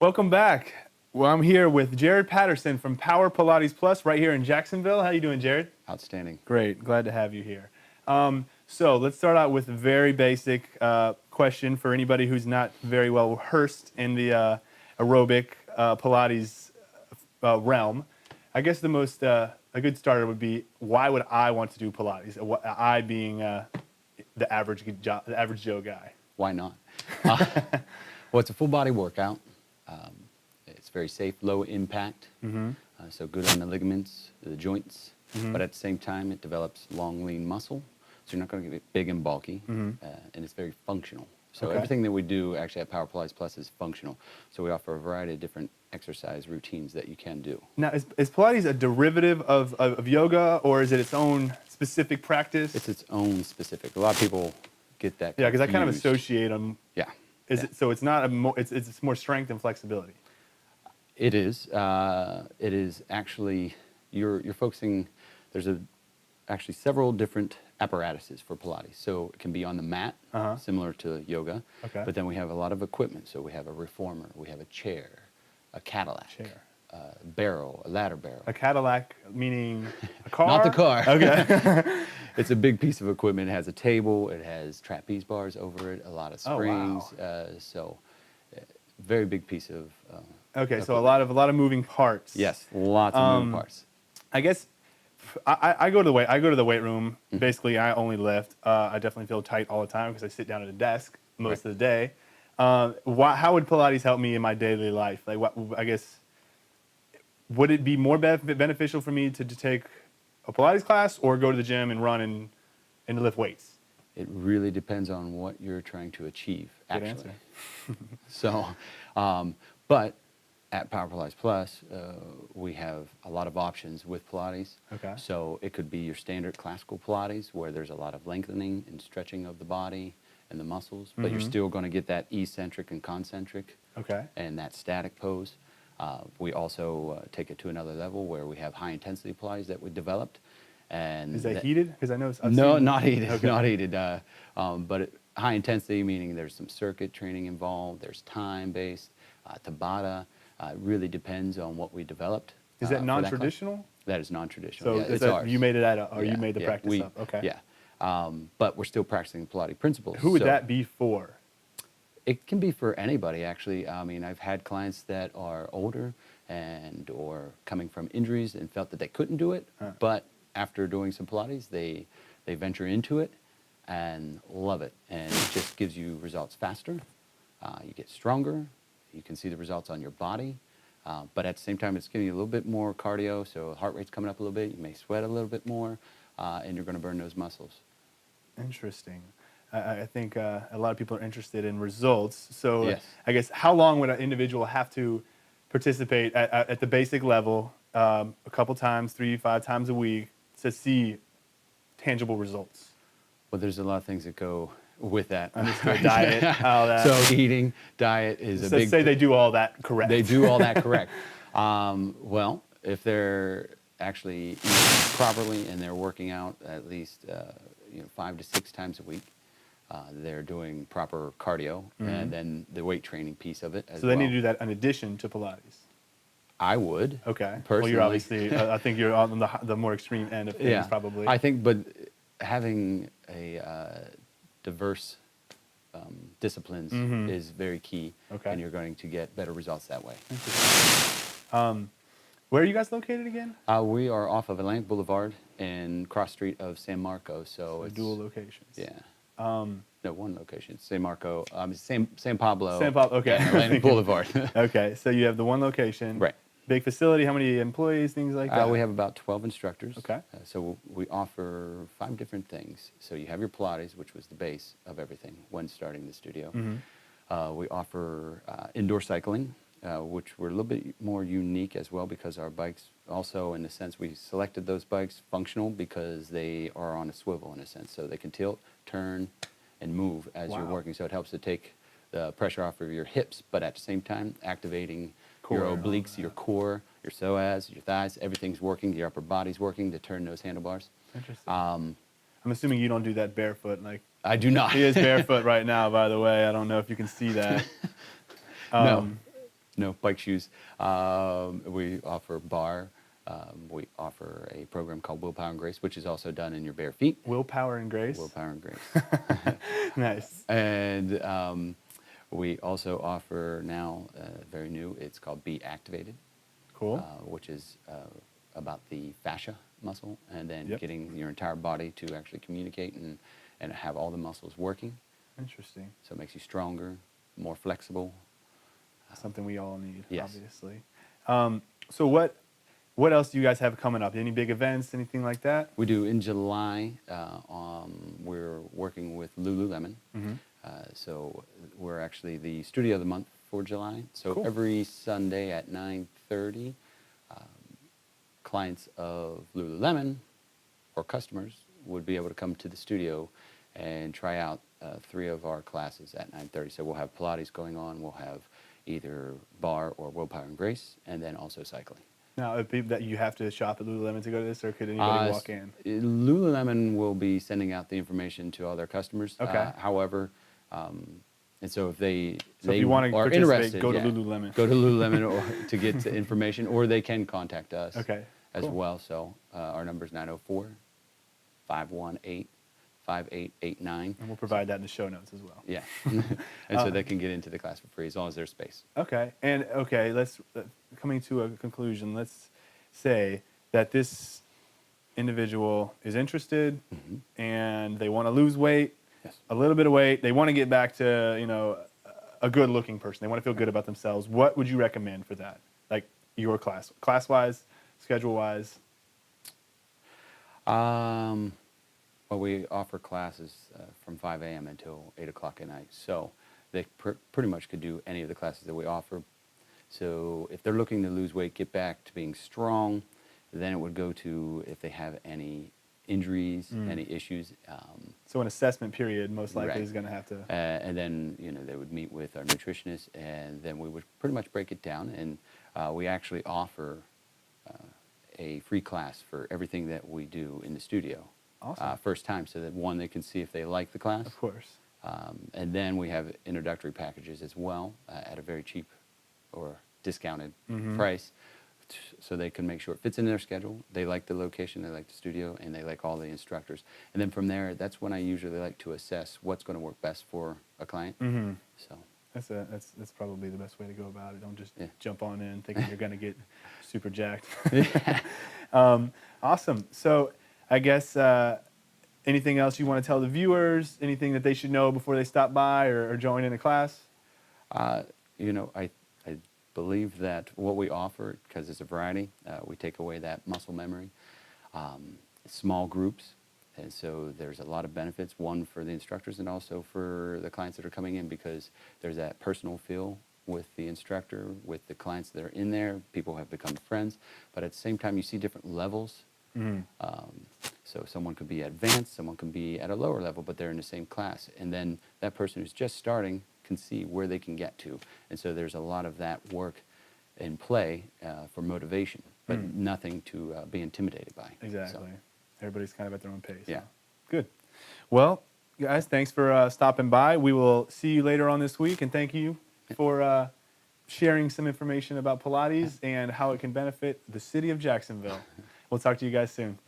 Welcome back. Well, I'm here with Jared Patterson from Power Pilates Plus right here in Jacksonville. How you doing, Jared? Outstanding. Great. Glad to have you here. So let's start out with a very basic question for anybody who's not very well versed in the aerobic Pilates realm. I guess the most a good starter would be, why would I want to do Pilates? I being the average Joe guy. Why not? Well, it's a full body workout. It's very safe, low impact, so good on the ligaments, the joints, but at the same time, it develops long, lean muscle, so you're not going to get big and bulky, and it's very functional. So everything that we do actually at Power Pilates Plus is functional. So we offer a variety of different exercise routines that you can do. Now, is Pilates a derivative of yoga, or is it its own specific practice? It's its own specific. A lot of people get that. Yeah, because I kind of confused. associate them. Yeah. Is it so? It's not it's more strength and flexibility. It is. It is actually, you're focusing, there's actually several different apparatuses for Pilates. So it can be on the mat, similar to yoga, but then we have a lot of equipment. So we have a reformer, we have a chair, a Cadillac, a barrel, a ladder barrel. A Cadillac meaning a car? Not the car. Okay. It's a big piece of equipment. It has a table, it has trapeze bars over it, a lot of springs. Oh, wow. So very big piece of Okay, so a lot of moving parts. Yes, lots of moving parts. I guess I go to the weight room. Basically, I only lift. I definitely feel tight all the time because I sit down at a desk most of the day. How would Pilates help me in my daily life? Like, I guess, would it be more beneficial for me to take a Pilates class or go to the gym and run and lift weights? It really depends on what you're trying to achieve, actually. Good answer. So, but at Power Pilates Plus, we have a lot of options with Pilates. Okay. So it could be your standard classical Pilates, where there's a lot of lengthening and stretching of the body and the muscles, but you're still going to get that eccentric and concentric and that static pose. We also take it to another level where we have high intensity Pilates that we developed. And is that heated? Because I know not heated, okay. not heated. But high intensity, meaning there's some circuit training involved, there's time-based, Tabata. It really depends on what we developed. Is that non-traditional? That is non-traditional. So yeah, it's ours. You made it you made the practice up? Okay. Yeah. But we're still practicing Pilates principles. Who would that be for? It can be for anybody, actually. I mean, I've had clients that are older or coming from injuries and felt that they couldn't do it, but after doing some Pilates, they venture into it and love it. And it just gives you results faster. You get stronger. You can see the results on your body. But at the same time, it's giving you a little bit more cardio, so heart rate's coming up a little bit. You may sweat a little bit more, and you're going to burn those muscles. Interesting. I think a lot of people are interested in results. So Yes. I guess, how long would an individual have to participate at the basic level a couple times, 3-5 times a week, to see tangible results? Well, there's a lot of things that go with that. Understood. Diet, all that. So eating, diet is a big... Say they do all that correct. They do all that correct. Well, if they're actually eating properly and they're working out at least 5 to 6 times a week, they're doing proper cardio, and then the weight training piece of it as well. So they need to do that in addition to Pilates? I would. Okay. Personally. Well, you're obviously, I think you're on the more extreme end of things, probably. I think, but having a diverse disciplines is very key, and you're going to get better results that way. Where are you guys located again? We are off of Atlantic Boulevard and cross street of San Marco, so it's dual locations. Yeah. No, one location. San Marco. San Pablo. San Pablo. Okay. Yeah, Atlantic Boulevard. Okay, so you have the one location. Right. Big facility. How many employees? Things like that. We have about 12 instructors. Okay. So we offer 5 different things. So you have your Pilates, which was the base of everything when starting the studio. We offer indoor cycling, which we're a little bit more unique as well, because our bikes also, in a sense, we selected those bikes functional because they are on a swivel in a sense. So they can tilt, turn, and move as you're working. So it helps to take the pressure off of your hips, but at the same time, activating your obliques, your core, your psoas, your thighs, everything's working, your upper body's working to turn those handlebars. Interesting. I'm assuming you don't do that barefoot. Like, I do not. He is barefoot right now, by the way. I don't know if you can see that. No. No, bike shoes. We offer bar. We offer a program called Willpower and Grace, which is also done in your bare feet. Willpower and grace. Willpower and Grace. Nice. And we also offer now, very new, it's called Be Activated, Cool. which is about the fascia muscle and then Yep. getting your entire body to actually communicate and have all the muscles working. Interesting. So it makes you stronger, more flexible. Something we all need, Yes. obviously. So what else do you guys have coming up? Any big events, anything like that? We do in July. We're working with Lululemon. Mhm. So we're actually the studio of the month for July. So Cool. every Sunday at 9:30, clients of Lululemon or customers would be able to come to the studio and try out 3 of our classes at 9:30. So we'll have Pilates going on. We'll have either bar or Willpower and Grace, and then also cycling. Now, if people that you have to shop at Lululemon to go to this, or could anybody walk in? Lululemon will be sending out the information to all their customers. Okay. However, and so if they So if you want to are participate, interested, go to yeah, Lululemon. go to Lululemon or to get the information, or they can contact us Okay, as cool. well. So our number is 904-518-5889. And we'll provide that in the show notes as well. Yeah, and so they can get into the class for free as long as there's space. Okay, and let's coming to a conclusion. Let's say that this individual is interested and they want to lose weight, Yes. a little bit of weight. They want to get back to a good-looking person. They want to feel good about themselves. What would you recommend for that? Like your class-wise, schedule-wise. Well, we offer classes from 5 a.m. until 8 o'clock at night. So they pretty much could do any of the classes that we offer. So if they're looking to lose weight, get back to being strong, then it would go to if they have any injuries, any issues. So an assessment period most likely Right. is going to have to. And then, they would meet with our nutritionist, and then we would pretty much break it down. And we actually offer a free class for everything that we do in the studio. Awesome. First time, so that one, they can see if they like the class. Of course. And then we have introductory packages as well at a very cheap or discounted price, so they can make sure it fits in their schedule. They like the location, they like the studio, and they like all the instructors. And then from there, that's when I usually like to assess what's going to work best for a client. So That's probably the best way to go about it. Don't just Yeah. jump on in thinking you're going to get super jacked. yeah. Awesome. So I guess anything else you want to tell the viewers? Anything that they should know before they stop by or join in a class? I believe that what we offer, because it's a variety, we take away that muscle memory, small groups, and so there's a lot of benefits, one for the instructors and also for the clients that are coming in, because there's that personal feel with the instructor, with the clients that are in there. People have become friends, but at the same time you see different levels. So someone could be advanced, someone can be at a lower level, but they're in the same class. And then that person who's just starting can see where they can get to. And so there's a lot of that work in play for motivation, but nothing to be intimidated by. Exactly. So, Everybody's kind of at their own pace. Yeah. So. Good. Well, guys, thanks for stopping by. We will see you later on this week, and thank you for sharing some information about Pilates and how it can benefit the city of Jacksonville. We'll talk to you guys soon.